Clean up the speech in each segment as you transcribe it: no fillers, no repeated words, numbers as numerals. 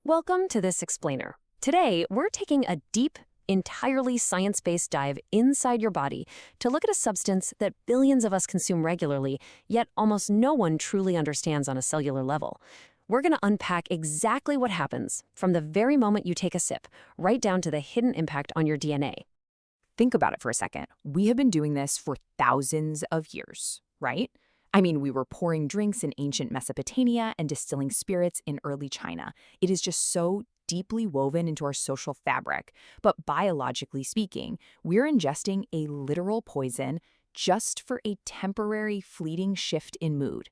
Welcome to this explainer. Today, we're taking a deep, entirely science-based dive inside your body to look at a substance that billions of us consume regularly, yet almost no one truly understands on a cellular level. We're going to unpack exactly what happens from the very moment you take a sip, right down to the hidden impact on your DNA. Think about it for a second. We have been doing this for thousands of years, right? I mean, we were pouring drinks in ancient Mesopotamia and distilling spirits in early China. It is just so deeply woven into our social fabric. But biologically speaking, we're ingesting a literal poison just for a temporary, fleeting shift in mood.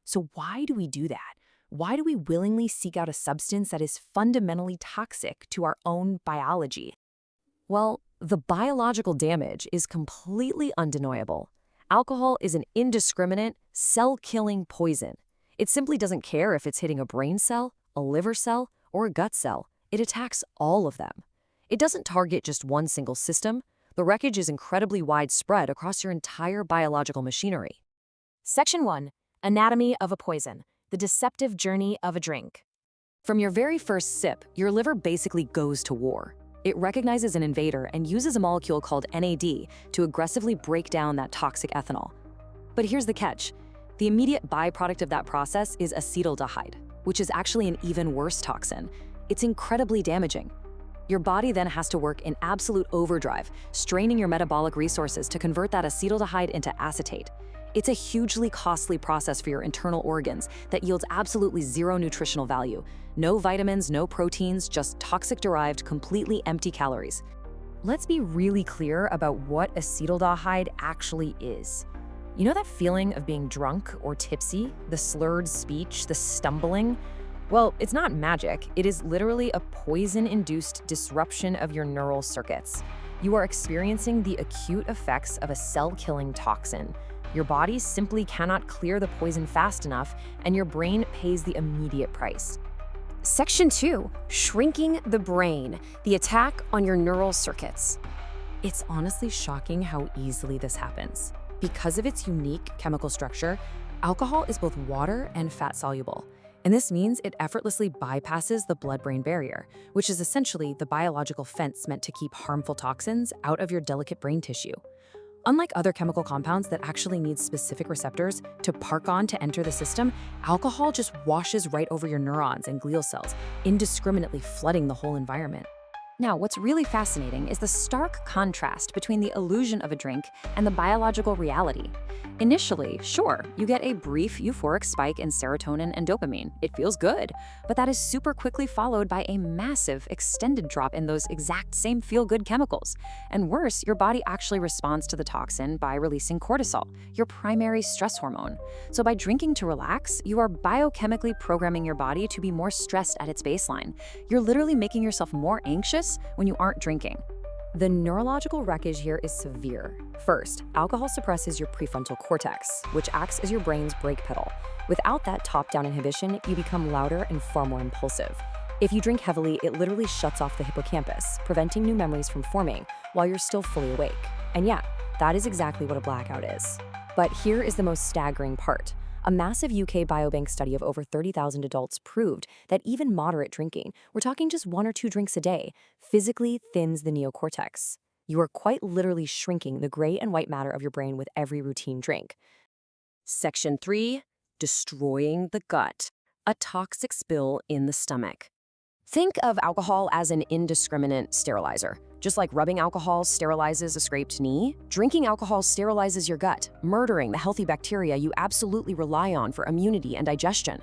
So why do we do that? Why do we willingly seek out a substance that is fundamentally toxic to our own biology? Well, the biological damage is completely undeniable. Alcohol is an indiscriminate, cell-killing poison. It simply doesn't care if it's hitting a brain cell, a liver cell, or a gut cell. It attacks all of them. It doesn't target just one single system. The wreckage is incredibly widespread across your entire biological machinery. Section 1. Anatomy of a poison. The deceptive journey of a drink. From your very first sip, your liver basically goes to war. It recognizes an invader and uses a molecule called NAD to aggressively break down that toxic ethanol. But here's the catch. The immediate byproduct of that process is acetaldehyde, which is actually an even worse toxin. It's incredibly damaging. Your body then has to work in absolute overdrive, straining your metabolic resources to convert that acetaldehyde into acetate. It's a hugely costly process for your internal organs that yields absolutely zero nutritional value. No vitamins, no proteins, just toxic-derived, completely empty calories. Let's be really clear about what acetaldehyde actually is. You know that feeling of being drunk or tipsy, the slurred speech, the stumbling? Well, it's not magic. It is literally a poison-induced disruption of your neural circuits. You are experiencing the acute effects of a cell-killing toxin. Your body simply cannot clear the poison fast enough, and your brain pays the immediate price. Section 2. Shrinking the brain. The attack on your neural circuits. It's honestly shocking how easily this happens. Because of its unique chemical structure, alcohol is both water and fat-soluble. And this means it effortlessly bypasses the blood-brain barrier, which is essentially the biological fence meant to keep harmful toxins out of your delicate brain tissue. Unlike other chemical compounds that actually need specific receptors to park on to enter the system, alcohol just washes right over your neurons and glial cells, indiscriminately flooding the whole environment. Now, what's really fascinating is the stark contrast between the illusion of a drink and the biological reality. Initially, sure, you get a brief euphoric spike in serotonin and dopamine. It feels good, but that is super quickly followed by a massive, extended drop in those exact same feel-good chemicals. And worse, your body actually responds to the toxin by releasing cortisol, your primary stress hormone. So by drinking to relax, you are biochemically programming your body to be more stressed at its baseline. You're literally making yourself more anxious when you aren't drinking. The neurological wreckage here is severe. First, alcohol suppresses your prefrontal cortex, which acts as your brain's brake pedal. Without that top-down inhibition, you become louder and far more impulsive. If you drink heavily, it literally shuts off the hippocampus, preventing new memories from forming while you're still fully awake. And yeah, that is exactly what a blackout is. But here is the most staggering part. A massive UK biobank study of over 30,000 adults proved that even moderate drinking, we're talking just 1 or 2 drinks a day, physically thins the neocortex. You are quite literally shrinking the gray and white matter of your brain with every routine drink. Section 3. Destroying the gut. A toxic spill in the stomach. Think of alcohol as an indiscriminate sterilizer. Just like rubbing alcohol sterilizes a scraped knee, drinking alcohol sterilizes your gut, murdering the healthy bacteria you absolutely rely on for immunity and digestion.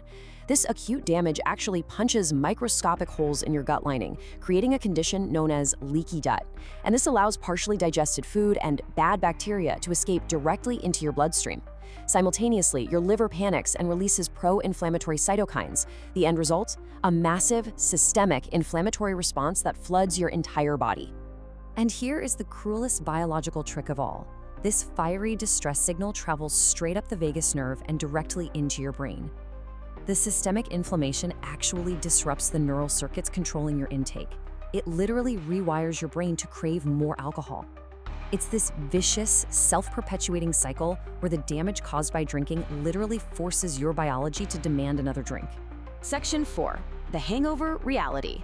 This acute damage actually punches microscopic holes in your gut lining, creating a condition known as leaky gut. And this allows partially digested food and bad bacteria to escape directly into your bloodstream. Simultaneously, your liver panics and releases pro-inflammatory cytokines. The end result? A massive, systemic inflammatory response that floods your entire body. And here is the cruelest biological trick of all. This fiery distress signal travels straight up the vagus nerve and directly into your brain. The systemic inflammation actually disrupts the neural circuits controlling your intake. It literally rewires your brain to crave more alcohol. It's this vicious, self-perpetuating cycle where the damage caused by drinking literally forces your biology to demand another drink. Section 4. the hangover reality.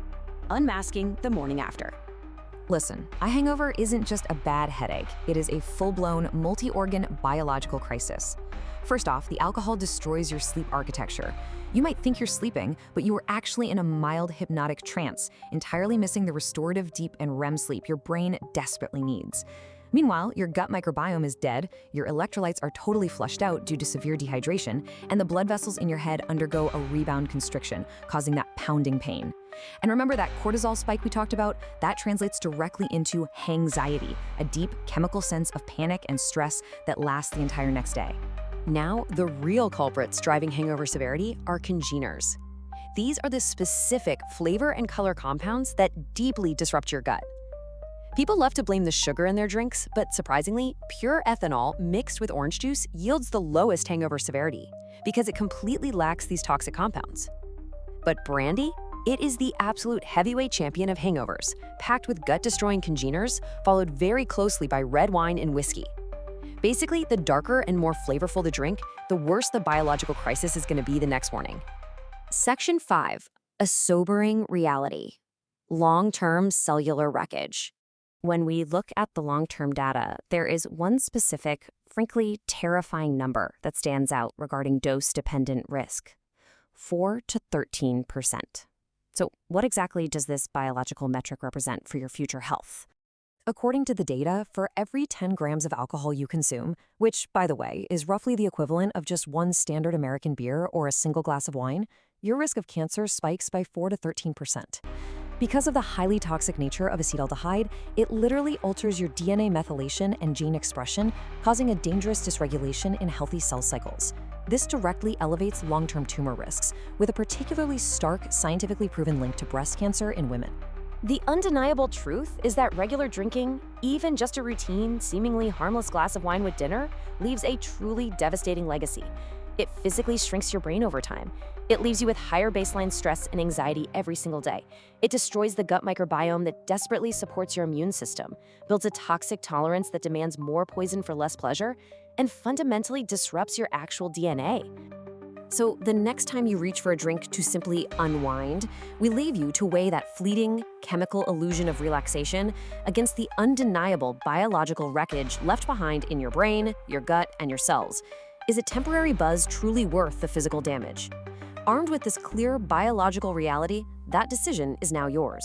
Unmasking the morning after. Listen, a hangover isn't just a bad headache. It is a full-blown, multi-organ biological crisis. First off, the alcohol destroys your sleep architecture. You might think you're sleeping, but you are actually in a mild hypnotic trance, entirely missing the restorative deep and REM sleep your brain desperately needs. Meanwhile, your gut microbiome is dead, your electrolytes are totally flushed out due to severe dehydration, and the blood vessels in your head undergo a rebound constriction, causing that pounding pain. And remember that cortisol spike we talked about? That translates directly into hangxiety, a deep chemical sense of panic and stress that lasts the entire next day. Now, the real culprits driving hangover severity are congeners. These are the specific flavor and color compounds that deeply disrupt your gut. People love to blame the sugar in their drinks, but surprisingly, pure ethanol mixed with orange juice yields the lowest hangover severity because it completely lacks these toxic compounds. But brandy? It is the absolute heavyweight champion of hangovers, packed with gut-destroying congeners, followed very closely by red wine and whiskey. Basically, the darker and more flavorful the drink, the worse the biological crisis is going to be the next morning. Section 5. A sobering reality. Long-term cellular wreckage. When we look at the long-term data, there is one specific, frankly terrifying number that stands out regarding dose-dependent risk: 4 to 13%. So what exactly does this biological metric represent for your future health? According to the data, for every 10 grams of alcohol you consume, which, by the way, is roughly the equivalent of just one standard American beer or a single glass of wine, your risk of cancer spikes by 4 to 13%. Because of the highly toxic nature of acetaldehyde, it literally alters your DNA methylation and gene expression, causing a dangerous dysregulation in healthy cell cycles. This directly elevates long-term tumor risks, with a particularly stark, scientifically proven link to breast cancer in women. The undeniable truth is that regular drinking, even just a routine, seemingly harmless glass of wine with dinner, leaves a truly devastating legacy. It physically shrinks your brain over time. It leaves you with higher baseline stress and anxiety every single day. It destroys the gut microbiome that desperately supports your immune system, builds a toxic tolerance that demands more poison for less pleasure, and fundamentally disrupts your actual DNA. So the next time you reach for a drink to simply unwind, we leave you to weigh that fleeting, chemical illusion of relaxation against the undeniable biological wreckage left behind in your brain, your gut, and your cells. Is a temporary buzz truly worth the physical damage? Armed with this clear biological reality, that decision is now yours.